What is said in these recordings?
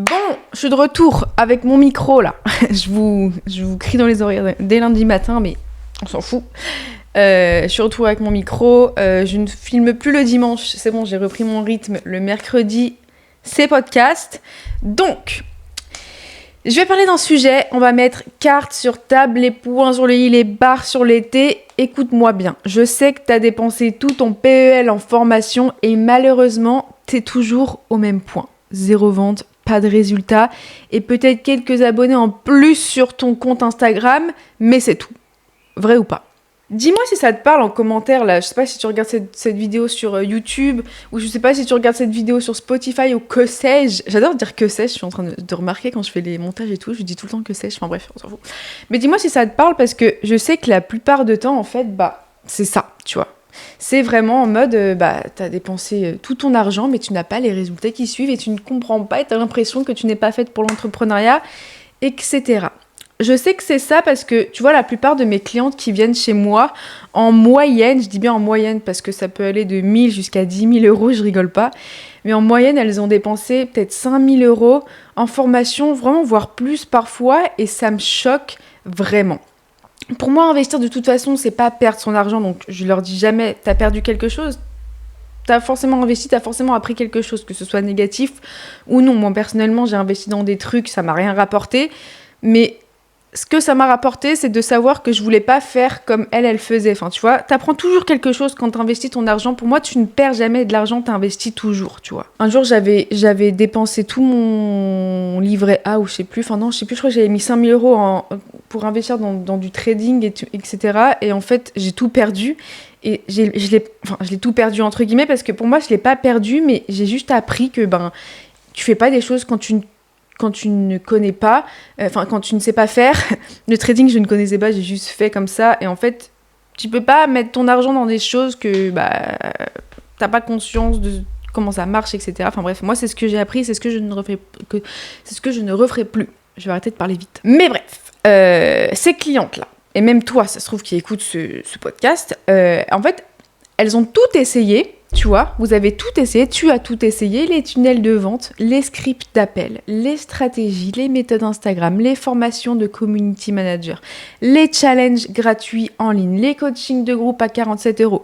Bon, je suis de retour avec mon micro là. je vous crie dans les oreilles dès lundi matin, mais on s'en fout. Je suis retour avec mon micro. Je ne filme plus le dimanche. C'est bon, j'ai repris mon rythme. Le mercredi, c'est podcast. Donc, je vais parler d'un sujet. On va mettre cartes sur table, les points sur les i, les barres sur les t. Écoute-moi bien. Je sais que tu as dépensé tout ton PEL en formation et malheureusement, tu es toujours au même point. 0 vente, pas de résultat et peut-être quelques abonnés en plus sur ton compte Instagram, mais c'est tout. Vrai ou pas ? Dis-moi si ça te parle en commentaire là. Je sais pas si tu regardes cette vidéo sur YouTube ou je sais pas si tu regardes cette vidéo sur Spotify ou que sais-je. J'adore dire que sais-je. Je suis en train de remarquer quand je fais les montages et tout. Je dis tout le temps que sais-je. Enfin bref, on s'en fout. Mais dis-moi si ça te parle parce que je sais que la plupart du temps en fait, c'est ça, tu vois. C'est vraiment en mode, t'as dépensé tout ton argent, mais tu n'as pas les résultats qui suivent et tu ne comprends pas et t'as l'impression que tu n'es pas faite pour l'entrepreneuriat, etc. Je sais que c'est ça parce que, tu vois, la plupart de mes clientes qui viennent chez moi, en moyenne, je dis bien en moyenne parce que ça peut aller de 1000 jusqu'à 10 000 euros, je rigole pas, mais en moyenne, elles ont dépensé peut-être 5 000 euros en formation, vraiment, voire plus parfois, et ça me choque vraiment. Pour moi, investir de toute façon, c'est pas perdre son argent, donc je leur dis jamais t'as perdu quelque chose, t'as forcément investi, t'as forcément appris quelque chose, que ce soit négatif ou non. Moi personnellement, j'ai investi dans des trucs, ça m'a rien rapporté, mais ce que ça m'a rapporté, c'est de savoir que je voulais pas faire comme elle faisait. Enfin, tu vois, t'apprends toujours quelque chose quand t'investis ton argent. Pour moi, tu ne perds jamais de l'argent, t'investis toujours, tu vois. Un jour, j'avais dépensé tout mon livret A ou je sais plus. Enfin non, je sais plus, je crois que j'avais mis 5 000 euros pour investir dans du trading, etc. Et en fait, j'ai tout perdu. Et je l'ai tout perdu entre guillemets parce que pour moi, je l'ai pas perdu, mais j'ai juste appris que tu fais pas des choses quand tu ne connais pas, quand tu ne sais pas faire. Le trading, je ne connaissais pas, j'ai juste fait comme ça. Et en fait, tu peux pas mettre ton argent dans des choses que t'as pas conscience de comment ça marche, etc. Enfin bref, moi, c'est ce que j'ai appris, c'est ce que je ne referai plus. Je vais arrêter de parler vite. Mais bref, ces clientes-là, et même toi, ça se trouve, qui écoute ce podcast, en fait, elles ont tout essayé. Tu vois, vous avez tout essayé, tu as tout essayé, les tunnels de vente, les scripts d'appel, les stratégies, les méthodes Instagram, les formations de community manager, les challenges gratuits en ligne, les coachings de groupe à 47 euros.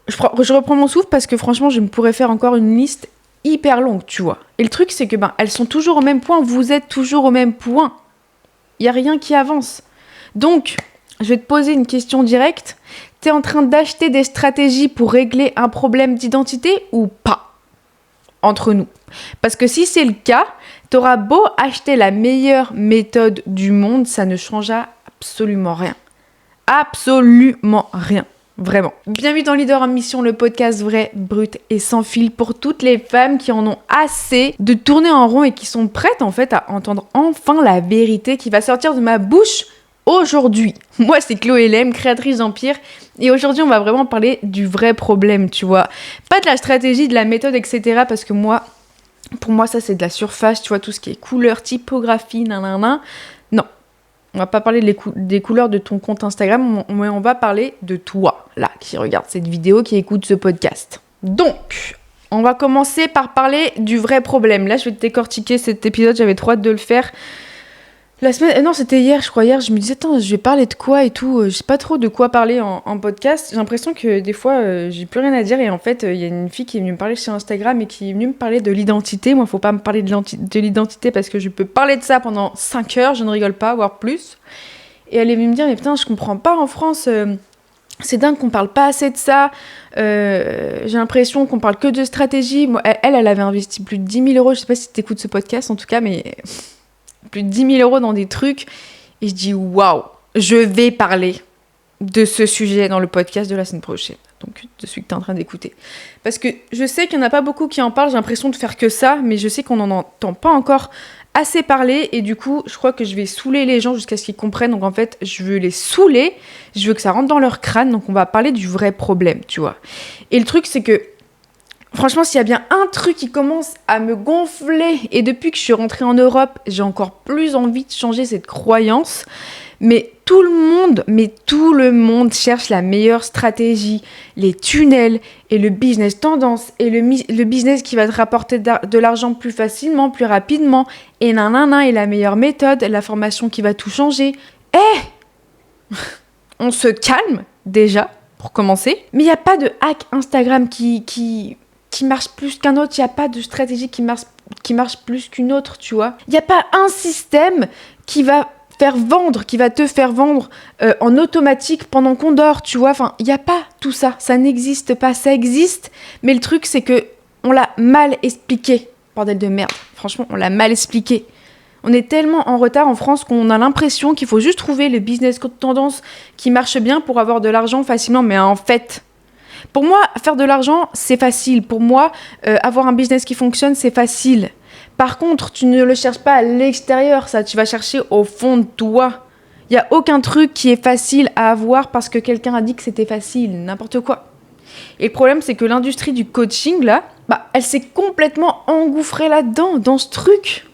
Je reprends mon souffle parce que franchement, je me pourrais faire encore une liste hyper longue, tu vois. Et le truc, c'est que elles sont toujours au même point, vous êtes toujours au même point. Il n'y a rien qui avance. Donc, je vais te poser une question directe. T'es en train d'acheter des stratégies pour régler un problème d'identité ou pas ? Entre nous. Parce que si c'est le cas, t'auras beau acheter la meilleure méthode du monde, ça ne changera absolument rien. Absolument rien. Vraiment. Bienvenue dans Leader en Mission, le podcast vrai, brut et sans fil pour toutes les femmes qui en ont assez de tourner en rond et qui sont prêtes en fait à entendre enfin la vérité qui va sortir de ma bouche aujourd'hui. Moi, c'est Chloé Lem, créatrice d'Empire, et aujourd'hui, on va vraiment parler du vrai problème, tu vois. Pas de la stratégie, de la méthode, etc. Parce que pour moi, ça, c'est de la surface, tu vois, tout ce qui est couleur, typographie, nanana. Non, on va pas parler des couleurs de ton compte Instagram, mais on va parler de toi, là, qui regarde cette vidéo, qui écoute ce podcast. Donc, on va commencer par parler du vrai problème. Là, je vais te décortiquer cet épisode, j'avais trop hâte de le faire. C'était hier, je crois. Hier, je me disais, attends, je vais parler de quoi et tout. Je sais pas trop de quoi parler en podcast. J'ai l'impression que des fois, j'ai plus rien à dire. Et en fait, il y a une fille qui est venue me parler sur Instagram et qui est venue me parler de l'identité. Moi, faut pas me parler de l'identité parce que je peux parler de ça pendant 5 heures. Je ne rigole pas, voire plus. Et elle est venue me dire, mais putain, je comprends pas en France. C'est dingue qu'on parle pas assez de ça. J'ai l'impression qu'on parle que de stratégie. Moi, elle avait investi plus de 10 000 euros. Je sais pas si tu écoutes ce podcast, en tout cas, mais plus de 10 000 euros dans des trucs. Et je dis, waouh, je vais parler de ce sujet dans le podcast de la semaine prochaine. Donc, de celui que tu es en train d'écouter. Parce que je sais qu'il n'y en a pas beaucoup qui en parlent. J'ai l'impression de faire que ça. Mais je sais qu'on n'en entend pas encore assez parler. Et du coup, je crois que je vais saouler les gens jusqu'à ce qu'ils comprennent. Donc, en fait, je veux les saouler. Je veux que ça rentre dans leur crâne. Donc, on va parler du vrai problème, tu vois. Et le truc, c'est que franchement, s'il y a bien un truc qui commence à me gonfler, et depuis que je suis rentrée en Europe, j'ai encore plus envie de changer cette croyance, Mais tout le monde cherche la meilleure stratégie, les tunnels et le business tendance et le business qui va te rapporter de l'argent plus facilement, plus rapidement et nanana et la meilleure méthode, la formation qui va tout changer. On se calme déjà pour commencer. Mais il n'y a pas de hack Instagram qui marche plus qu'un autre. Il n'y a pas de stratégie qui marche plus qu'une autre, tu vois. Il n'y a pas un système qui va te faire vendre en automatique pendant qu'on dort, tu vois. Enfin, il n'y a pas tout ça. Ça n'existe pas. Ça existe. Mais le truc, c'est que on l'a mal expliqué. Bordel de merde. Franchement, on l'a mal expliqué. On est tellement en retard en France qu'on a l'impression qu'il faut juste trouver le business tendance qui marche bien pour avoir de l'argent facilement. Mais en fait, pour moi, faire de l'argent, c'est facile. Pour moi, avoir un business qui fonctionne, c'est facile. Par contre, tu ne le cherches pas à l'extérieur, ça. Tu vas chercher au fond de toi. Il n'y a aucun truc qui est facile à avoir parce que quelqu'un a dit que c'était facile. N'importe quoi. Et le problème, c'est que l'industrie du coaching, là, elle s'est complètement engouffrée là-dedans, dans ce truc.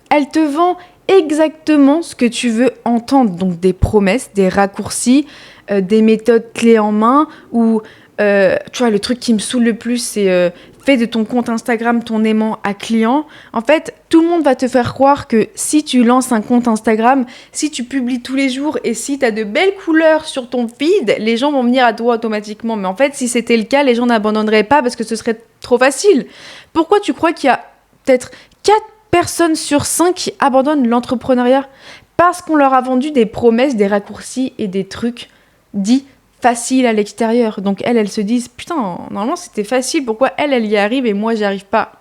Elle te vend exactement ce que tu veux entendre. Donc des promesses, des raccourcis, des méthodes clés en main ou... tu vois, le truc qui me saoule le plus, c'est fais de ton compte Instagram ton aimant à client. En fait, tout le monde va te faire croire que si tu lances un compte Instagram, si tu publies tous les jours et si tu as de belles couleurs sur ton feed, les gens vont venir à toi automatiquement. Mais en fait, si c'était le cas, les gens n'abandonneraient pas parce que ce serait trop facile. Pourquoi tu crois qu'il y a peut-être 4 personnes sur 5 qui abandonnent l'entrepreneuriat? Parce qu'on leur a vendu des promesses, des raccourcis et des trucs dits facile à l'extérieur. Donc elles se disent putain, normalement c'était facile, pourquoi elle y arrive et moi j'y arrive pas?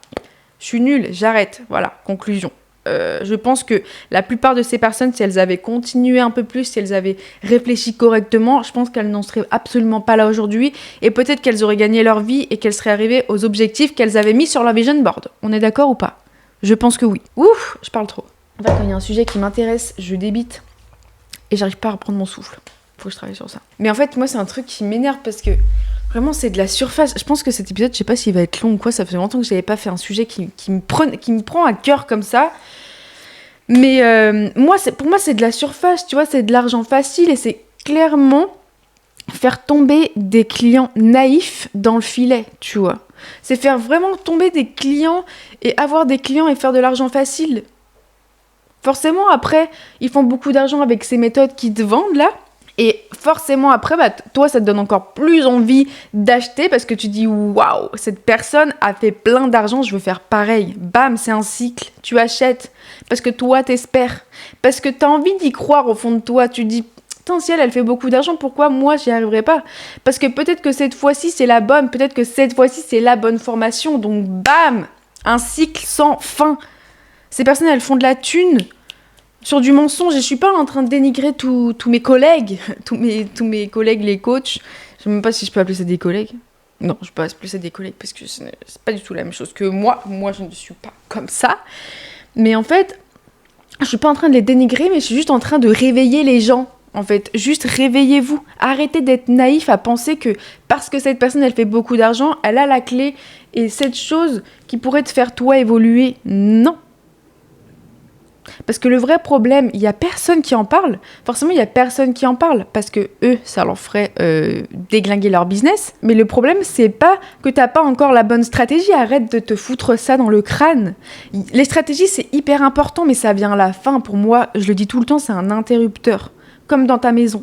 Je suis nulle, j'arrête. Voilà, conclusion. Je pense que la plupart de ces personnes, si elles avaient continué un peu plus, si elles avaient réfléchi correctement, je pense qu'elles n'en seraient absolument pas là aujourd'hui et peut-être qu'elles auraient gagné leur vie et qu'elles seraient arrivées aux objectifs qu'elles avaient mis sur leur vision board. On est d'accord ou pas? Je pense que oui. Ouf, je parle trop. En fait, quand il y a un sujet qui m'intéresse, je débite et j'arrive pas à reprendre mon souffle. Faut que je travaille sur ça. Mais en fait, moi, c'est un truc qui m'énerve parce que vraiment, c'est de la surface. Je pense que cet épisode, je sais pas s'il va être long ou quoi, ça fait longtemps que j'avais pas fait un sujet qui me prend à cœur comme ça. Mais pour moi, c'est de la surface, tu vois, c'est de l'argent facile et c'est clairement faire tomber des clients naïfs dans le filet, tu vois. C'est faire vraiment tomber des clients et avoir des clients et faire de l'argent facile. Forcément, après, ils font beaucoup d'argent avec ces méthodes qu'ils te vendent, là. Et forcément, après, toi, ça te donne encore plus envie d'acheter parce que tu dis « Waouh, cette personne a fait plein d'argent, je veux faire pareil. » Bam, c'est un cycle. Tu achètes parce que toi, t'espères. Parce que t'as envie d'y croire au fond de toi. Tu dis « Putain, si elle fait beaucoup d'argent, pourquoi moi, j'y arriverai pas ?» Parce que peut-être que cette fois-ci, c'est la bonne. Peut-être que cette fois-ci, c'est la bonne formation. Donc, bam, un cycle sans fin. Ces personnes, elles font de la thune sur du mensonge, et je suis pas en train de dénigrer tous mes collègues, tous mes collègues, les coachs. Je sais même pas si je peux appeler ça des collègues. Non, je peux pas appeler ça des collègues parce que c'est pas du tout la même chose que moi. Moi, je ne suis pas comme ça. Mais en fait, je suis pas en train de les dénigrer, mais je suis juste en train de réveiller les gens. En fait, juste réveillez-vous. Arrêtez d'être naïf à penser que parce que cette personne, elle fait beaucoup d'argent, elle a la clé et cette chose qui pourrait te faire toi évoluer. Non. Parce que le vrai problème, il n'y a personne qui en parle. Forcément, il n'y a personne qui en parle parce que eux, ça leur ferait déglinguer leur business. Mais le problème, c'est pas que t'as pas encore la bonne stratégie. Arrête de te foutre ça dans le crâne. Les stratégies, c'est hyper important, mais ça vient à la fin. Pour moi, je le dis tout le temps, c'est un interrupteur. Comme dans ta maison.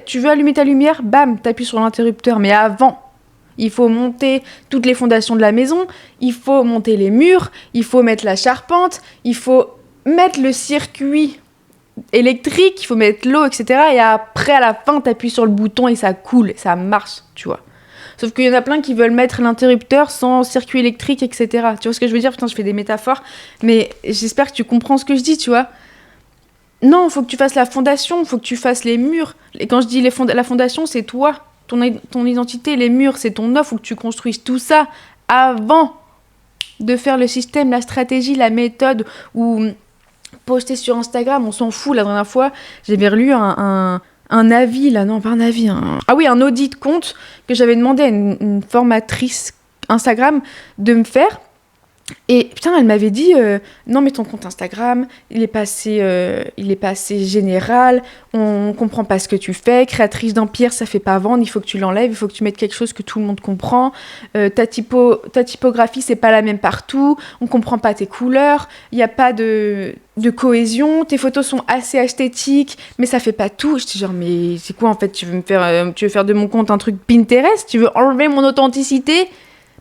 Tu veux allumer ta lumière, bam, t'appuies sur l'interrupteur. Mais avant, il faut monter toutes les fondations de la maison. Il faut monter les murs. Il faut mettre la charpente. Il faut mettre le circuit électrique, il faut mettre l'eau, etc. Et après, à la fin, t'appuies sur le bouton et ça coule, ça marche, tu vois. Sauf qu'il y en a plein qui veulent mettre l'interrupteur sans circuit électrique, etc. Tu vois ce que je veux dire? Putain, je fais des métaphores, mais j'espère que tu comprends ce que je dis, tu vois. Non, il faut que tu fasses la fondation, il faut que tu fasses les murs. Et quand je dis la fondation, c'est toi, ton identité, les murs, c'est ton offre, il faut que tu construises tout ça avant de faire le système, la stratégie, la méthode, ou poster sur Instagram, on s'en fout. La dernière fois, j'avais relu un avis, là, non, pas un avis, un audit de compte que j'avais demandé à une formatrice Instagram de me faire. Et putain, elle m'avait dit non mais ton compte Instagram, il est passé général, on comprend pas ce que tu fais, créatrice d'empire, ça fait pas vendre, il faut que tu l'enlèves, il faut que tu mettes quelque chose que tout le monde comprend. Ta typographie c'est pas la même partout, on comprend pas tes couleurs, il y a pas de cohésion, tes photos sont assez esthétiques, mais ça fait pas tout. Je dis genre mais c'est quoi en fait, tu veux faire de mon compte un truc Pinterest, tu veux enlever mon authenticité?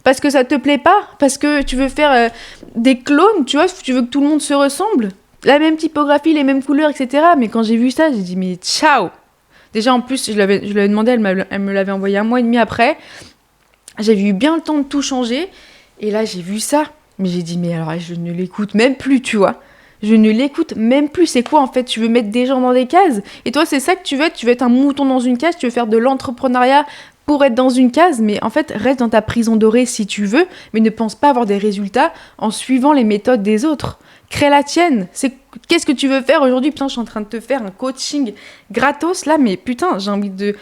Parce que ça te plaît pas, parce que tu veux faire des clones, tu vois, tu veux que tout le monde se ressemble, la même typographie, les mêmes couleurs, etc. Mais quand j'ai vu ça, j'ai dit mais ciao. Déjà en plus, je l'avais demandé, elle me l'avait envoyé 1 mois et demi après. J'avais eu bien le temps de tout changer, et là j'ai vu ça. Mais j'ai dit mais alors je ne l'écoute même plus, tu vois. Je ne l'écoute même plus. C'est quoi en fait? Tu veux mettre des gens dans des cases? Et toi c'est ça que tu veux être? Tu veux être un mouton dans une case? Tu veux faire de l'entrepreneuriat pour être dans une case? Mais en fait, reste dans ta prison dorée si tu veux, mais ne pense pas avoir des résultats en suivant les méthodes des autres. Crée la tienne. Qu'est-ce que tu veux faire aujourd'hui? Putain, je suis en train de te faire un coaching gratos là, mais putain, j'ai envie de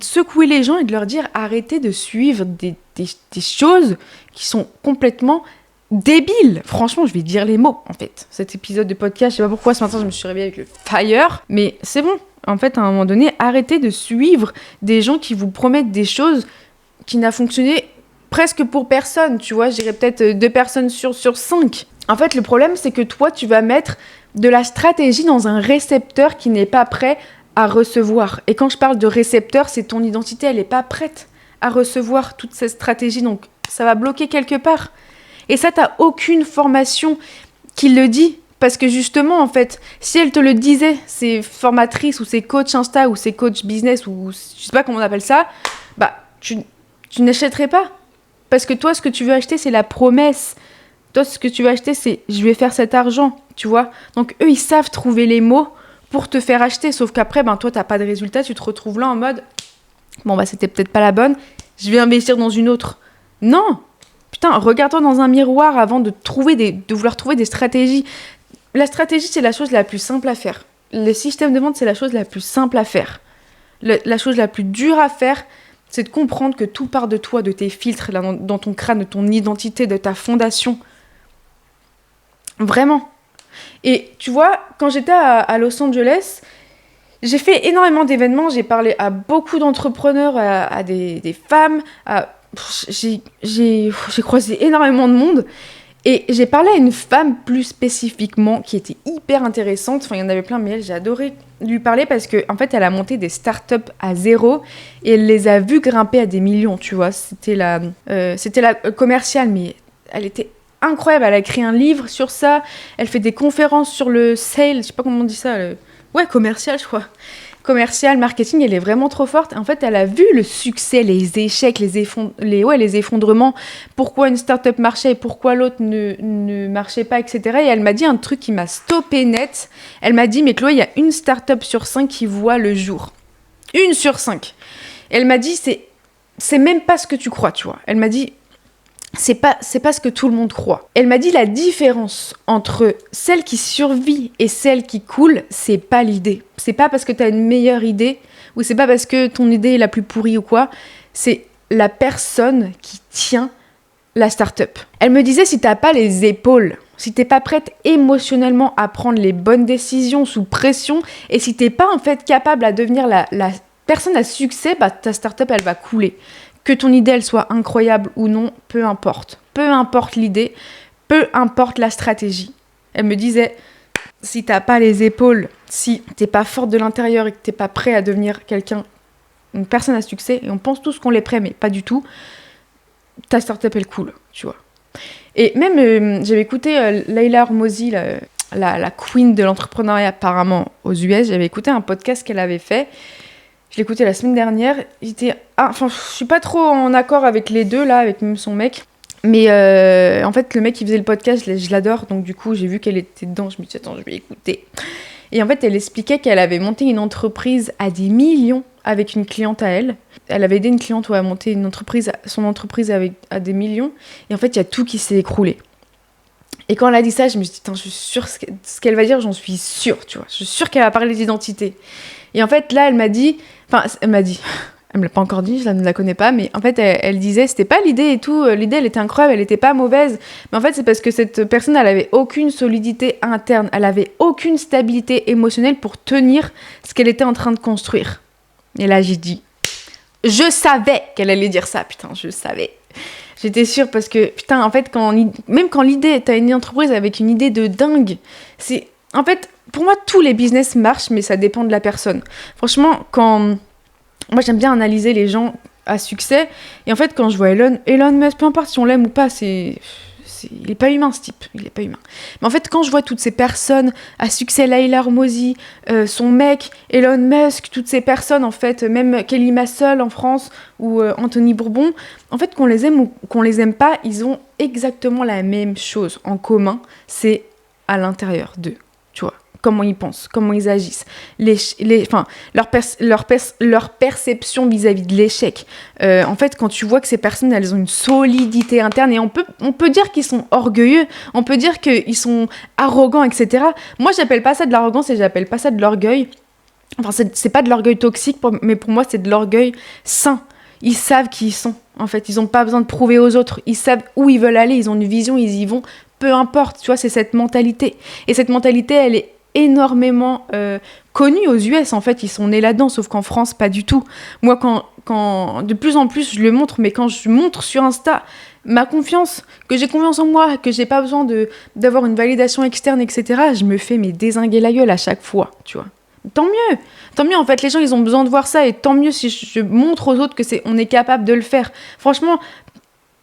secouer les gens et de leur dire arrêtez de suivre des choses qui sont complètement débiles. Franchement, je vais dire les mots en fait. Cet épisode de podcast, je sais pas pourquoi ce matin je me suis réveillée avec le fire, mais c'est bon. En fait, à un moment donné, arrêtez de suivre des gens qui vous promettent des choses qui n'ont fonctionné presque pour personne, tu vois. Je dirais peut-être 2 personnes sur 5. En fait, le problème, c'est que toi, tu vas mettre de la stratégie dans un récepteur qui n'est pas prêt à recevoir. Et quand je parle de récepteur, c'est ton identité, elle n'est pas prête à recevoir toute cette stratégie. Donc, ça va bloquer quelque part. Et ça, t'as aucune formation qui le dit. Parce que justement, en fait, si elle te le disait, ces formatrices ou ces coachs Insta ou ces coachs business ou je sais pas comment on appelle ça, bah, tu n'achèterais pas. Parce que toi, ce que tu veux acheter, c'est la promesse. Toi, ce que tu veux acheter, c'est je vais faire cet argent, tu vois. Donc, eux, ils savent trouver les mots pour te faire acheter. Sauf qu'après, ben, toi, t'as pas de résultat, tu te retrouves là en mode bon, bah, c'était peut-être pas la bonne, je vais investir dans une autre. Non! Putain, regarde-toi dans un miroir avant de vouloir trouver des stratégies. La stratégie, c'est la chose la plus simple à faire. Le système de vente, c'est la chose la plus simple à faire. La chose la plus dure à faire, c'est de comprendre que tout part de toi, de tes filtres, là, dans ton crâne, de ton identité, de ta fondation. Vraiment. Et tu vois, quand j'étais à Los Angeles, j'ai fait énormément d'événements, j'ai parlé à beaucoup d'entrepreneurs, à des femmes, j'ai croisé énormément de monde. Et j'ai parlé à une femme plus spécifiquement qui était hyper intéressante. Enfin, il y en avait plein, mais j'ai adoré lui parler parce qu'en fait, elle a monté des startups à zéro et elle les a vues grimper à des millions, tu vois. C'était la commerciale, mais elle était incroyable. Elle a écrit un livre sur ça. Elle fait des conférences sur le sales, je sais pas comment on dit ça. Ouais, commercial, je crois. Commercial, marketing, elle est vraiment trop forte. En fait, elle a vu le succès, les échecs, les effondrements, pourquoi une start-up marchait et pourquoi l'autre ne marchait pas, etc. Et elle m'a dit un truc qui m'a stoppé net. Elle m'a dit, mais Chloé, il y a une start-up sur 5 qui voit le jour. 1 sur 5. Elle m'a dit, c'est même pas ce que tu crois, tu vois. Elle m'a dit, c'est pas ce que tout le monde croit. Elle m'a dit la différence entre celle qui survit et celle qui coule, c'est pas l'idée. C'est pas parce que t'as une meilleure idée ou c'est pas parce que ton idée est la plus pourrie ou quoi. C'est la personne qui tient la start-up. Elle me disait si t'as pas les épaules, si t'es pas prête émotionnellement à prendre les bonnes décisions sous pression et si t'es pas en fait capable à devenir la personne à succès, bah ta start-up elle va couler. Que ton idée, elle soit incroyable ou non, peu importe. Peu importe l'idée, peu importe la stratégie. Elle me disait, si t'as pas les épaules, si t'es pas forte de l'intérieur et que t'es pas prêt à devenir une personne à succès, et on pense tous qu'on l'est prêt, mais pas du tout, ta startup, elle coule, tu vois. Et même, j'avais écouté Leila Hormozi, la queen de l'entrepreneuriat apparemment aux US, j'avais écouté un podcast qu'elle avait fait. Je l'ai écouté la semaine dernière. Je suis pas trop en accord avec les deux, là, avec même son mec. Mais en fait, le mec qui faisait le podcast, je l'adore. Donc, du coup, j'ai vu qu'elle était dedans. Je me suis dit, attends, je vais écouter. Et en fait, elle expliquait qu'elle avait monté une entreprise à des millions avec une cliente à elle. Elle avait aidé une cliente à monter son entreprise à des millions. Et en fait, il y a tout qui s'est écroulé. Et quand elle a dit ça, je me suis dit, je suis sûre, ce qu'elle va dire, j'en suis sûre, tu vois. Je suis sûre qu'elle va parler d'identité. Et en fait, là, elle m'a dit, Elle me l'a pas encore dit, je ne la connais pas, mais en fait, elle disait, c'était pas l'idée et tout, l'idée, elle était incroyable, elle était pas mauvaise, mais en fait, c'est parce que cette personne, elle avait aucune solidité interne, elle avait aucune stabilité émotionnelle pour tenir ce qu'elle était en train de construire. Et là, j'ai dit, je savais qu'elle allait dire ça, putain, je savais. J'étais sûre parce que, putain, en fait, même quand l'idée, t'as une entreprise avec une idée de dingue, c'est... En fait, pour moi, tous les business marchent, mais ça dépend de la personne. Franchement, moi, j'aime bien analyser les gens à succès. Et en fait, quand je vois Elon Musk, peu importe si on l'aime ou pas, il est pas humain, ce type. Il est pas humain. Mais en fait, quand je vois toutes ces personnes à succès, Leila Hormozi, son mec, Elon Musk, toutes ces personnes, en fait, même Kelly Massol en France ou Anthony Bourbon, en fait, qu'on les aime ou qu'on les aime pas, ils ont exactement la même chose en commun. C'est à l'intérieur d'eux, tu vois. Comment ils pensent, comment ils agissent, leur perception vis-à-vis de l'échec. En fait, quand tu vois que ces personnes, elles ont une solidité interne, et on peut dire qu'ils sont orgueilleux, on peut dire qu'ils sont arrogants, etc. Moi, j'appelle pas ça de l'arrogance et j'appelle pas ça de l'orgueil. Enfin, c'est pas de l'orgueil toxique, mais pour moi, c'est de l'orgueil sain. Ils savent qui ils sont, en fait. Ils n'ont pas besoin de prouver aux autres. Ils savent où ils veulent aller, ils ont une vision, ils y vont. Peu importe, tu vois, c'est cette mentalité. Et cette mentalité, elle est énormément connus aux US, en fait, ils sont nés là-dedans, sauf qu'en France, pas du tout. Moi, quand de plus en plus, je le montre, mais quand je montre sur Insta ma confiance, que j'ai confiance en moi, que j'ai pas besoin d'avoir une validation externe, etc., je me fais dézinguer la gueule à chaque fois, tu vois. Tant mieux, en fait, les gens, ils ont besoin de voir ça, et tant mieux si je montre aux autres on est capable de le faire. Franchement,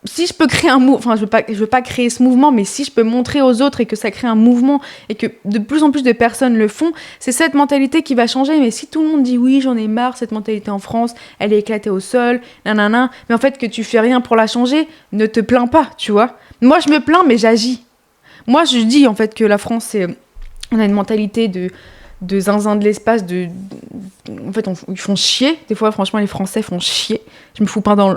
si je peux créer un mouvement, enfin je veux pas créer ce mouvement, mais si je peux montrer aux autres et que ça crée un mouvement et que de plus en plus de personnes le font, c'est cette mentalité qui va changer. Mais si tout le monde dit oui, j'en ai marre, cette mentalité en France, elle est éclatée au sol, nanana, mais en fait que tu fais rien pour la changer, ne te plains pas, tu vois. Moi je me plains, mais j'agis. Moi je dis en fait que la France, on a une mentalité de zinzin de l'espace, en fait, ils font chier. Des fois, franchement, les Français font chier. Je me fous pas dans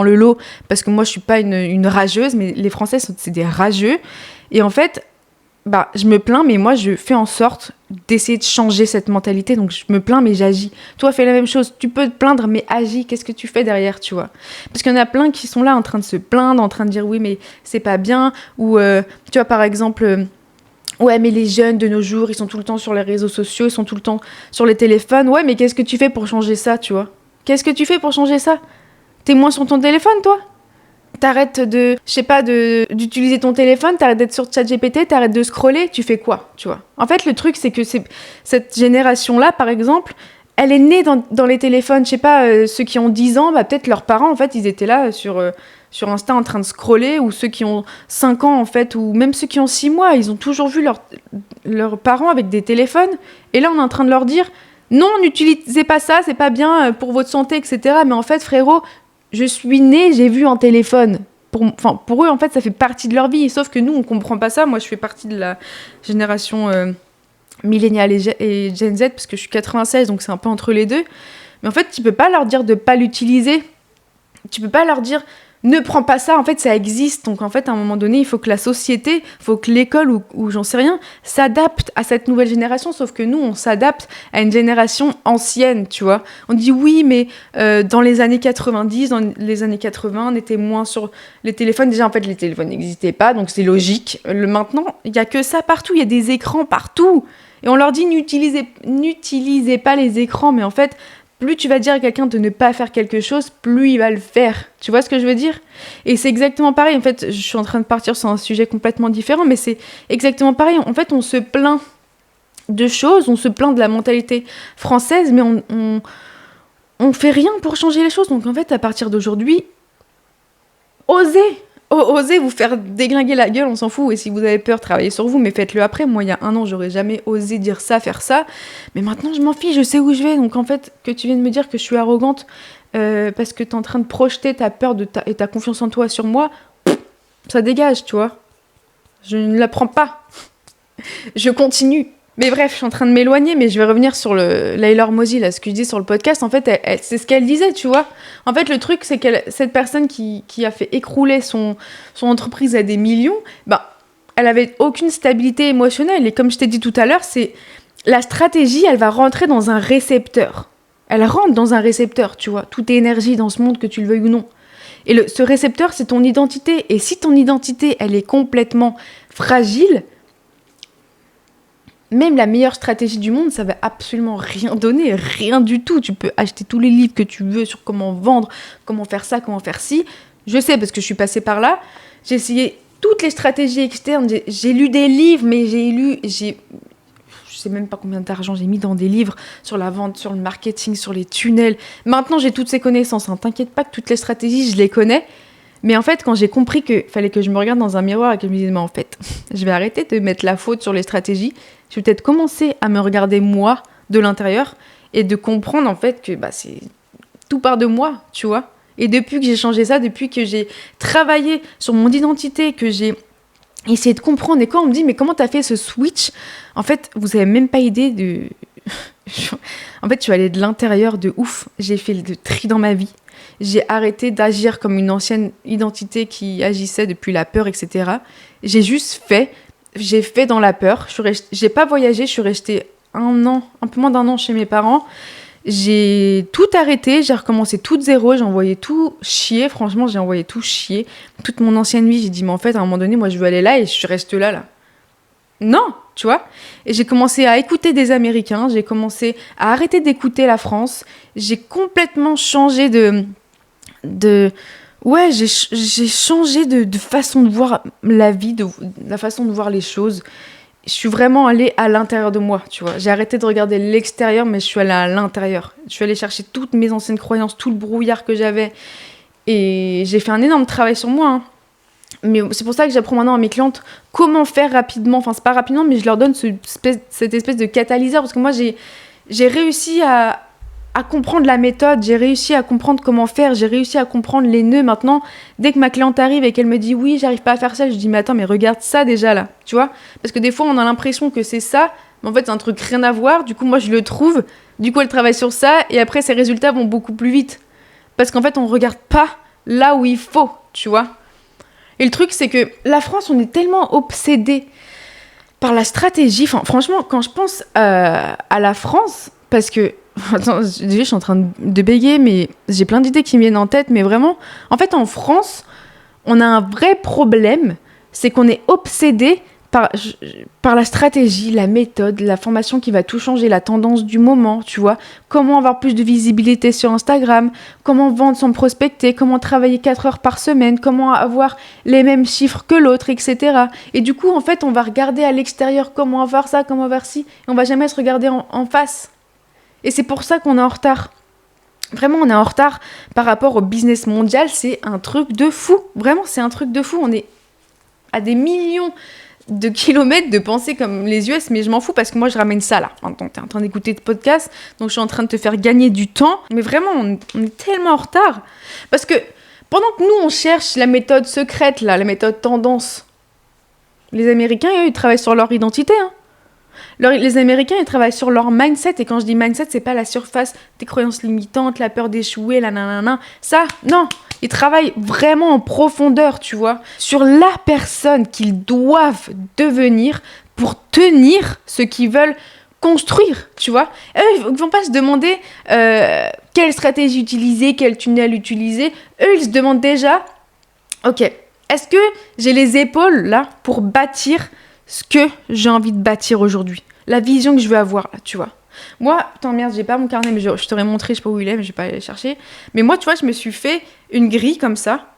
le lot parce que moi, je suis pas une rageuse, mais les Français, c'est des rageux. Et en fait, je me plains, mais moi, je fais en sorte d'essayer de changer cette mentalité. Donc, je me plains, mais j'agis. Toi, fais la même chose. Tu peux te plaindre, mais agis. Qu'est-ce que tu fais derrière, tu vois ? Parce qu'il y en a plein qui sont là en train de se plaindre, en train de dire oui, mais c'est pas bien. Ou, tu vois, par exemple... Ouais, mais les jeunes de nos jours, ils sont tout le temps sur les réseaux sociaux, ils sont tout le temps sur les téléphones. Ouais, mais qu'est-ce que tu fais pour changer ça, tu vois ? Qu'est-ce que tu fais pour changer ça ? T'es moins sur ton téléphone, toi ? T'arrêtes d'utiliser ton téléphone, t'arrêtes d'être sur ChatGPT, t'arrêtes de scroller, tu fais quoi, tu vois ? En fait, le truc, c'est que cette génération-là, par exemple, elle est née dans les téléphones. Je sais pas, ceux qui ont 10 ans, peut-être leurs parents, en fait, ils étaient là sur Insta en train de scroller, ou ceux qui ont 5 ans, en fait, ou même ceux qui ont 6 mois, ils ont toujours vu leurs parents avec des téléphones. Et là, on est en train de leur dire, non, n'utilisez pas ça, c'est pas bien pour votre santé, etc. Mais en fait, frérot, je suis née, j'ai vu un téléphone. Pour eux, en fait, ça fait partie de leur vie. Sauf que nous, on comprend pas ça. Moi, je fais partie de la génération milléniale et Gen Z, parce que je suis 96, donc c'est un peu entre les deux. Mais en fait, tu peux pas leur dire de pas l'utiliser. Tu peux pas leur dire ne prends pas ça, en fait ça existe. Donc en fait à un moment donné il faut que la société, il faut que l'école ou j'en sais rien s'adapte à cette nouvelle génération, sauf que nous on s'adapte à une génération ancienne, tu vois. On dit oui mais dans les années 90, dans les années 80 on était moins sur les téléphones. Déjà en fait les téléphones n'existaient pas, donc c'est logique. Maintenant il y a que ça partout, il y a des écrans partout et on leur dit n'utilisez pas les écrans, mais en fait plus tu vas dire à quelqu'un de ne pas faire quelque chose, plus il va le faire. Tu vois ce que je veux dire ? Et c'est exactement pareil. En fait, je suis en train de partir sur un sujet complètement différent, mais c'est exactement pareil. En fait, on se plaint de choses, on se plaint de la mentalité française, mais on fait rien pour changer les choses. Donc en fait, à partir d'aujourd'hui, osez vous faire déglinguer la gueule, on s'en fout. Et si vous avez peur, travaillez sur vous, mais faites-le après. Moi, il y a 1 an, j'aurais jamais osé dire ça, faire ça. Mais maintenant, je m'en fiche, je sais où je vais. Donc, en fait, que tu viennes me dire que je suis arrogante parce que t'es en train de projeter ta peur et ta confiance en toi sur moi, ça dégage, tu vois. Je ne la prends pas. Je continue. Mais bref, je suis en train de m'éloigner, mais je vais revenir sur Leila Hormozi, là, ce que je dis sur le podcast. En fait, c'est ce qu'elle disait, tu vois. En fait, le truc, c'est que cette personne qui a fait écrouler son entreprise à des millions, elle avait aucune stabilité émotionnelle. Et comme je t'ai dit tout à l'heure, c'est la stratégie, elle va rentrer dans un récepteur. Elle rentre dans un récepteur, tu vois. Tout est énergie dans ce monde, que tu le veuilles ou non. Et ce récepteur, c'est ton identité. Et si ton identité, elle est complètement fragile, même la meilleure stratégie du monde, ça va absolument rien donner, rien du tout. Tu peux acheter tous les livres que tu veux sur comment vendre, comment faire ça, comment faire ci. Je sais parce que je suis passée par là. J'ai essayé toutes les stratégies externes. J'ai lu des livres, mais je sais même pas combien d'argent j'ai mis dans des livres sur la vente, sur le marketing, sur les tunnels. Maintenant, j'ai toutes ces connaissances. Hein. T'inquiète pas que toutes les stratégies, je les connais. Mais en fait, quand j'ai compris qu'il fallait que je me regarde dans un miroir et que je me disais, mais en fait, je vais arrêter de mettre la faute sur les stratégies. Je vais peut-être commencer à me regarder moi de l'intérieur et de comprendre en fait que c'est tout part de moi, tu vois. Et depuis que j'ai changé ça, depuis que j'ai travaillé sur mon identité, que j'ai essayé de comprendre, et quand on me dit, mais comment t'as fait ce switch ? En fait, vous avez même pas idée de... En fait, je suis allée de l'intérieur de ouf. J'ai fait le tri dans ma vie. J'ai arrêté d'agir comme une ancienne identité qui agissait depuis la peur, etc. J'ai juste fait. J'ai fait dans la peur. J'ai pas voyagé. Je suis restée un peu moins d'1 an chez mes parents. J'ai tout arrêté. J'ai recommencé tout de zéro. J'ai envoyé tout chier. Franchement, j'ai envoyé tout chier. Toute mon ancienne vie, j'ai dit, mais en fait, à un moment donné, moi, je veux aller là et je reste là. Non, tu vois. Et j'ai commencé à écouter des Américains. J'ai commencé à arrêter d'écouter la France. J'ai complètement changé Ouais, j'ai changé de façon de voir la vie, de la façon de voir les choses. Je suis vraiment allée à l'intérieur de moi, tu vois. J'ai arrêté de regarder l'extérieur, mais je suis allée à l'intérieur. Je suis allée chercher toutes mes anciennes croyances, tout le brouillard que j'avais. Et j'ai fait un énorme travail sur moi, hein. Mais c'est pour ça que j'apprends maintenant à mes clientes comment faire rapidement. Enfin, c'est pas rapidement, mais je leur donne cette espèce de catalyseur. Parce que moi, j'ai réussi à comprendre la méthode, j'ai réussi à comprendre comment faire, j'ai réussi à comprendre les nœuds. Maintenant, dès que ma cliente arrive et qu'elle me dit « Oui, j'arrive pas à faire ça », je dis « Mais attends, mais regarde ça déjà là, tu vois ?» Parce que des fois, on a l'impression que c'est ça, mais en fait, c'est un truc rien à voir. Du coup, moi, je le trouve. Du coup, elle travaille sur ça et après, ses résultats vont beaucoup plus vite. Parce qu'en fait, on regarde pas là où il faut, tu vois. Et le truc, c'est que la France, on est tellement obsédé par la stratégie. Enfin, franchement, quand je pense à la France, parce que... Attends, déjà, je suis en train de bégayer, mais j'ai plein d'idées qui me viennent en tête. Mais vraiment, en fait, en France, on a un vrai problème. C'est qu'on est obsédé par la stratégie, la méthode, la formation qui va tout changer, la tendance du moment, tu vois. Comment avoir plus de visibilité sur Instagram, comment vendre sans prospecter, comment travailler 4 heures par semaine, comment avoir les mêmes chiffres que l'autre, etc. Et du coup, en fait, on va regarder à l'extérieur comment avoir ça, comment avoir ci, et on va jamais se regarder en face. Et c'est pour ça qu'on est en retard. Vraiment, on est en retard par rapport au business mondial. C'est un truc de fou. Vraiment, c'est un truc de fou. On est à des millions de kilomètres de penser comme les US, mais je m'en fous parce que moi, je ramène ça là. Maintenant, t'es en train d'écouter ce podcast, donc je suis en train de te faire gagner du temps. Mais vraiment, on est tellement en retard. Parce que pendant que nous, on cherche la méthode secrète, là, la méthode tendance, les Américains, eux, ils travaillent sur leur identité, hein. Les Américains, ils travaillent sur leur mindset. Et quand je dis mindset, c'est pas la surface des croyances limitantes, la peur d'échouer, la nanana. Ça, non. Ils travaillent vraiment en profondeur, tu vois, sur la personne qu'ils doivent devenir pour tenir ce qu'ils veulent construire, tu vois. Eux, ils vont pas se demander quelle stratégie utiliser, quel tunnel utiliser. Eux, ils se demandent déjà, ok, est-ce que j'ai les épaules, là, pour bâtir ce que j'ai envie de bâtir aujourd'hui, la vision que je veux avoir, là, tu vois. Moi, putain, merde, j'ai pas mon carnet, mais je t'aurais montré, je sais pas où il est, mais je vais pas aller chercher. Mais moi, tu vois, je me suis fait une grille comme ça.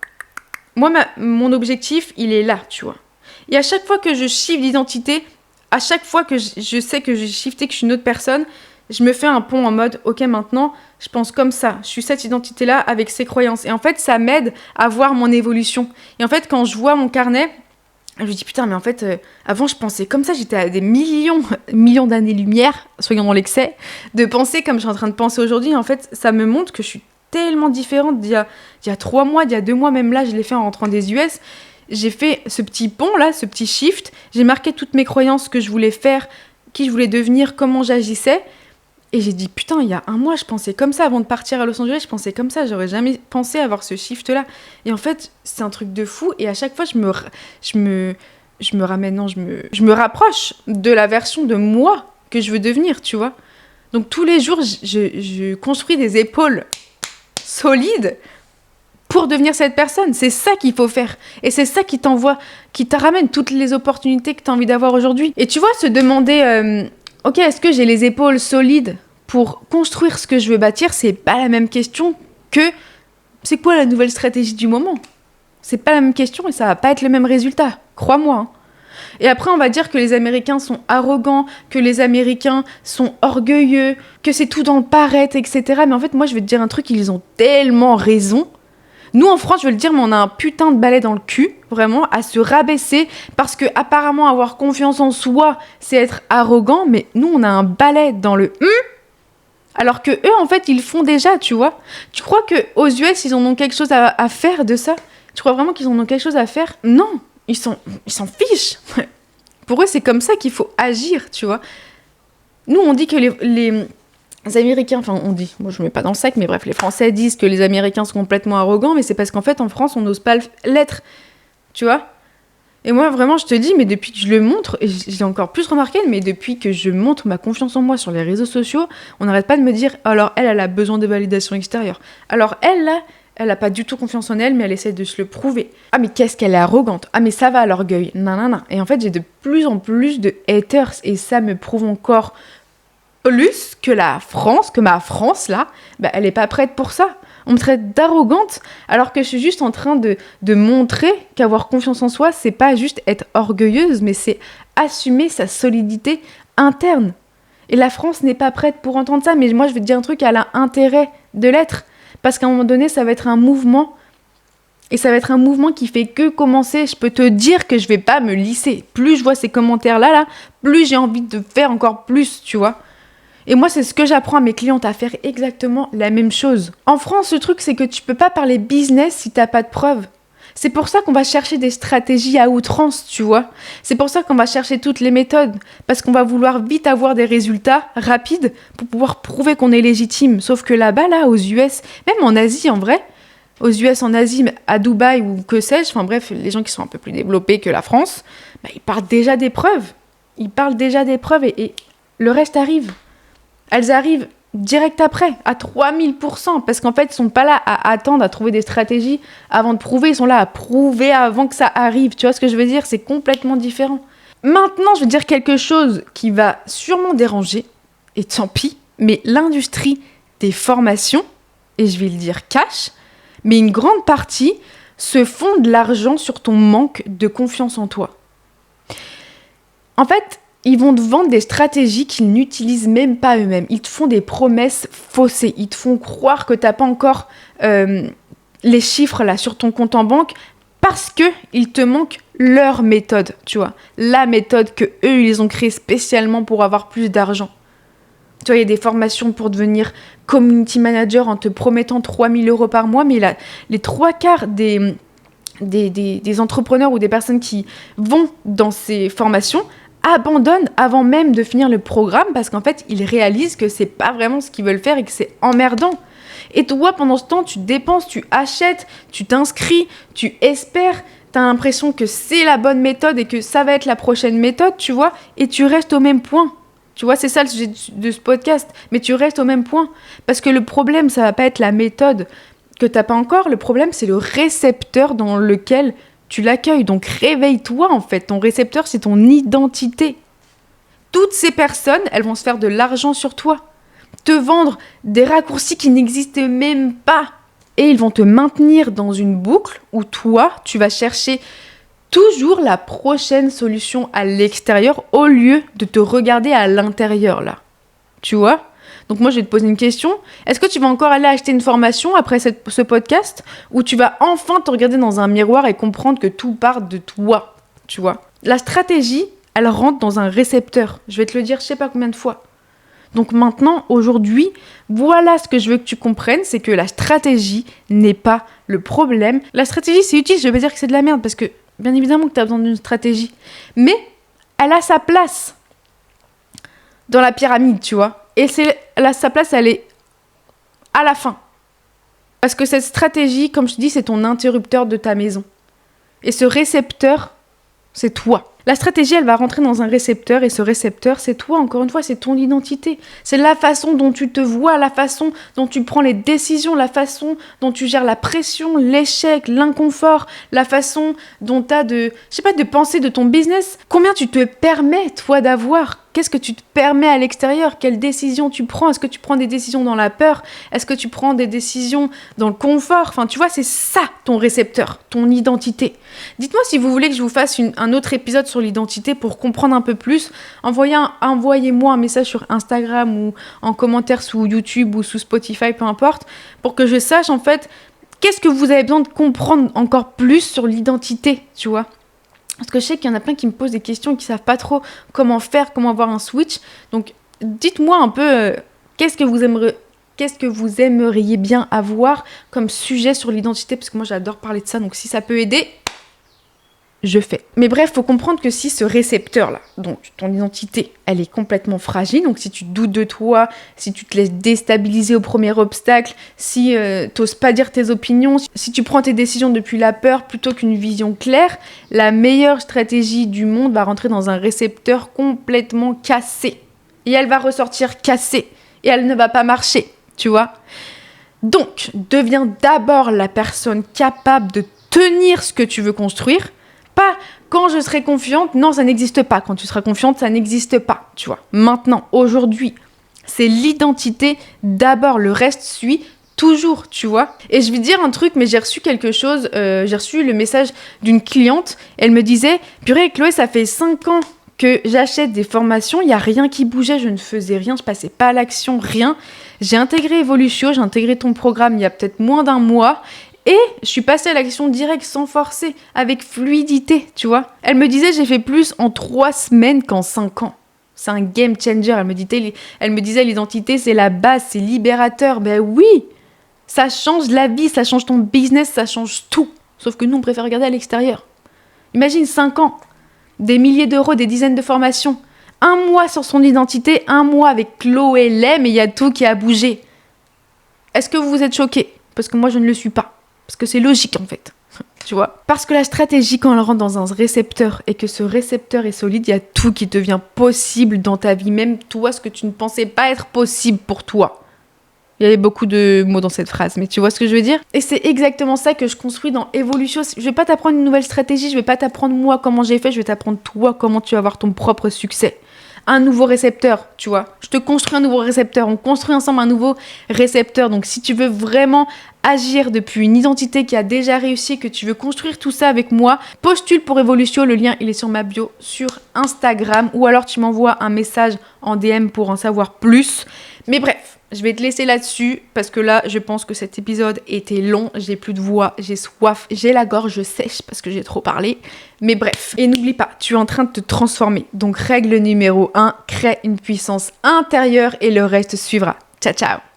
Moi, mon objectif, il est là, tu vois. Et à chaque fois que je shift d'identité, à chaque fois que je sais que j'ai shifté, que je suis une autre personne, je me fais un pont en mode, ok, maintenant, je pense comme ça. Je suis cette identité-là avec ces croyances. Et en fait, ça m'aide à voir mon évolution. Et en fait, quand je vois mon carnet, je me dis, putain, mais en fait, avant, je pensais comme ça, j'étais à des millions d'années-lumière, soyons dans l'excès, de penser comme je suis en train de penser aujourd'hui. En fait, ça me montre que je suis tellement différente d'il y a 3 mois, d'il y a 2 mois, même là, je l'ai fait en rentrant des US. J'ai fait ce petit pont, là, ce petit shift. J'ai marqué toutes mes croyances, que je voulais faire, qui je voulais devenir, comment j'agissais. Et j'ai dit, putain, il y a 1 mois, je pensais comme ça. Avant de partir à Los Angeles, je pensais comme ça. J'aurais jamais pensé avoir ce shift-là. Et en fait, c'est un truc de fou. Et à chaque fois, je me rapproche de la version de moi que je veux devenir, tu vois. Donc tous les jours, je construis des épaules solides pour devenir cette personne. C'est ça qu'il faut faire. Et c'est ça qui te ramène toutes les opportunités que tu as envie d'avoir aujourd'hui. Et tu vois, se demander, ok, est-ce que j'ai les épaules solides pour construire ce que je veux bâtir, c'est pas la même question que c'est quoi la nouvelle stratégie du moment. C'est pas la même question et ça va pas être le même résultat. Crois-moi. Hein. Et après, on va dire que les Américains sont arrogants, que les Américains sont orgueilleux, que c'est tout dans le paraître, etc. Mais en fait, moi, je vais te dire un truc, ils ont tellement raison. Nous, en France, je veux le dire, mais on a un putain de balai dans le cul, vraiment, à se rabaisser, parce que apparemment, avoir confiance en soi, c'est être arrogant, mais nous, on a un balai dans le alors que eux, en fait, ils le font déjà, tu vois. Tu crois qu'aux US, ils en ont quelque chose à faire de ça ? Tu crois vraiment qu'ils en ont quelque chose à faire ? Non, ils s'en fichent. Pour eux, c'est comme ça qu'il faut agir, tu vois. Nous, on dit que les Américains, enfin on dit, moi je mets pas dans le sac, mais bref, les Français disent que les Américains sont complètement arrogants, mais c'est parce qu'en fait en France on n'ose pas l'être, tu vois. Et moi vraiment je te dis, mais depuis que je le montre, et j'ai encore plus remarqué, mais depuis que je montre ma confiance en moi sur les réseaux sociaux, on n'arrête pas de me dire, alors elle a besoin de validation extérieure. Alors elle là, elle a pas du tout confiance en elle, mais elle essaie de se le prouver. Ah mais qu'est-ce qu'elle est arrogante, ah mais ça va l'orgueil, nanana. Et en fait j'ai de plus en plus de haters, et ça me prouve encore plus que ma France, là, elle est pas prête pour ça. On me traite d'arrogante, alors que je suis juste en train de montrer qu'avoir confiance en soi, c'est pas juste être orgueilleuse, mais c'est assumer sa solidité interne. Et la France n'est pas prête pour entendre ça, mais moi, je vais te dire un truc, elle a intérêt de l'être. Parce qu'à un moment donné, ça va être un mouvement, et ça va être un mouvement qui fait que commencer. Je peux te dire que je vais pas me lisser. Plus je vois ces commentaires-là, plus j'ai envie de faire encore plus, tu vois. Et moi, c'est ce que j'apprends à mes clientes, à faire exactement la même chose. En France, le truc, c'est que tu peux pas parler business si t'as pas de preuves. C'est pour ça qu'on va chercher des stratégies à outrance, tu vois. C'est pour ça qu'on va chercher toutes les méthodes. Parce qu'on va vouloir vite avoir des résultats rapides pour pouvoir prouver qu'on est légitime. Sauf que là-bas, là, aux US, même en Asie, en vrai, aux US, en Asie, à Dubaï ou que sais-je, enfin bref, les gens qui sont un peu plus développés que la France, ils parlent déjà des preuves. Ils parlent déjà des preuves et le reste arrive. Elles arrivent direct après, à 3000%, parce qu'en fait, ils sont pas là à attendre, à trouver des stratégies avant de prouver, ils sont là à prouver avant que ça arrive. Tu vois ce que je veux dire ? C'est complètement différent. Maintenant, je vais dire quelque chose qui va sûrement déranger, et tant pis, mais l'industrie des formations, et je vais le dire cash, mais une grande partie se font de l'argent sur ton manque de confiance en toi. En fait, ils vont te vendre des stratégies qu'ils n'utilisent même pas eux-mêmes. Ils te font des promesses faussées. Ils te font croire que tu n'as pas encore les chiffres là sur ton compte en banque parce qu'il te manque leur méthode, tu vois. La méthode que eux ils ont créée spécialement pour avoir plus d'argent. Tu vois, il y a des formations pour devenir community manager en te promettant 3000 € par mois, mais là, les 3/4 des entrepreneurs ou des personnes qui vont dans ces formations abandonnent avant même de finir le programme parce qu'en fait, ils réalisent que c'est pas vraiment ce qu'ils veulent faire et que c'est emmerdant. Et toi, pendant ce temps, tu dépenses, tu achètes, tu t'inscris, tu espères, t'as l'impression que c'est la bonne méthode et que ça va être la prochaine méthode, tu vois, et tu restes au même point. Tu vois, c'est ça le sujet de ce podcast, mais tu restes au même point. Parce que le problème, ça va pas être la méthode que t'as pas encore, le problème, c'est le récepteur dans lequel tu l'accueilles. Donc réveille-toi en fait, ton récepteur c'est ton identité. Toutes ces personnes, elles vont se faire de l'argent sur toi, te vendre des raccourcis qui n'existent même pas. Et ils vont te maintenir dans une boucle où toi, tu vas chercher toujours la prochaine solution à l'extérieur au lieu de te regarder à l'intérieur là. Tu vois ? Donc moi, je vais te poser une question. Est-ce que tu vas encore aller acheter une formation après ce podcast ou tu vas enfin te regarder dans un miroir et comprendre que tout part de toi, tu vois ? La stratégie, elle rentre dans un récepteur. Je vais te le dire je sais pas combien de fois. Donc maintenant, aujourd'hui, voilà ce que je veux que tu comprennes, c'est que la stratégie n'est pas le problème. La stratégie, c'est utile, je vais pas dire que c'est de la merde parce que bien évidemment que tu as besoin d'une stratégie. Mais elle a sa place dans la pyramide, tu vois. Et sa place, elle est à la fin. Parce que cette stratégie, comme je te dis, c'est ton interrupteur de ta maison. Et ce récepteur, c'est toi. La stratégie, elle va rentrer dans un récepteur et ce récepteur, c'est toi, encore une fois, c'est ton identité. C'est la façon dont tu te vois, la façon dont tu prends les décisions, la façon dont tu gères la pression, l'échec, l'inconfort, la façon dont tu as de penser de ton business. Combien tu te permets, toi, d'avoir ? Qu'est-ce que tu te permets à l'extérieur ? Quelles décisions tu prends ? Est-ce que tu prends des décisions dans la peur ? Est-ce que tu prends des décisions dans le confort ? Enfin, tu vois, c'est ça ton récepteur, ton identité. Dites-moi si vous voulez que je vous fasse un autre épisode sur l'identité pour comprendre un peu plus. Envoyez-moi un message sur Instagram ou en commentaire sous YouTube ou sous Spotify, peu importe, pour que je sache en fait qu'est-ce que vous avez besoin de comprendre encore plus sur l'identité, tu vois. Parce que je sais qu'il y en a plein qui me posent des questions et qui ne savent pas trop comment faire, comment avoir un switch. Donc, dites-moi un peu qu'est-ce que vous aimeriez bien avoir comme sujet sur l'identité, parce que moi, j'adore parler de ça. Donc, si ça peut aider, je fais. Mais bref, il faut comprendre que si ce récepteur-là, donc ton identité, elle est complètement fragile, donc si tu doutes de toi, si tu te laisses déstabiliser au premier obstacle, si t'oses pas dire tes opinions, si tu prends tes décisions depuis la peur plutôt qu'une vision claire, la meilleure stratégie du monde va rentrer dans un récepteur complètement cassé. Et elle va ressortir cassée. Et elle ne va pas marcher, tu vois. Donc, deviens d'abord la personne capable de tenir ce que tu veux construire. Pas quand je serai confiante, non, ça n'existe pas. Quand tu seras confiante, ça n'existe pas, tu vois. Maintenant, aujourd'hui, c'est l'identité d'abord, le reste suit toujours, tu vois. Et je vais dire un truc, mais j'ai reçu quelque chose, j'ai reçu le message d'une cliente, elle me disait « Purée, Chloé, ça fait 5 ans que j'achète des formations, il n'y a rien qui bougeait, je ne faisais rien, je passais pas à l'action, rien. J'ai intégré Evolutio, j'ai intégré ton programme il y a peut-être moins d'1 mois, et je suis passée à l'action directe sans forcer, avec fluidité, tu vois. Elle me disait, j'ai fait plus en 3 semaines qu'en 5 ans. C'est un game changer. Elle me disait, l'identité, c'est la base, c'est libérateur. Ben oui, ça change la vie, ça change ton business, ça change tout. Sauf que nous, on préfère regarder à l'extérieur. Imagine 5 ans, des milliers d'euros, des dizaines de formations. 1 mois sur son identité, 1 mois avec Chloé Lem, et il y a tout qui a bougé. Est-ce que vous êtes choqués ? Parce que moi, je ne le suis pas. Parce que c'est logique, en fait. Tu vois ? Parce que la stratégie, quand elle rentre dans un récepteur et que ce récepteur est solide, il y a tout qui devient possible dans ta vie. Même toi, ce que tu ne pensais pas être possible pour toi. Il y avait beaucoup de mots dans cette phrase, mais tu vois ce que je veux dire ? Et c'est exactement ça que je construis dans Evolutio. Je vais pas t'apprendre une nouvelle stratégie, je vais pas t'apprendre moi comment j'ai fait, je vais t'apprendre toi comment tu vas avoir ton propre succès. Un nouveau récepteur, tu vois. Je te construis un nouveau récepteur. On construit ensemble un nouveau récepteur. Donc, si tu veux vraiment agir depuis une identité qui a déjà réussi, que tu veux construire tout ça avec moi, postule pour Evolutio. Le lien, il est sur ma bio sur Instagram. Ou alors, tu m'envoies un message en DM pour en savoir plus. Mais bref, je vais te laisser là-dessus parce que là, je pense que cet épisode était long. J'ai plus de voix, j'ai soif, j'ai la gorge sèche parce que j'ai trop parlé. Mais bref, et n'oublie pas, tu es en train de te transformer. Donc, règle numéro 1, crée une puissance intérieure et le reste suivra. Ciao, ciao!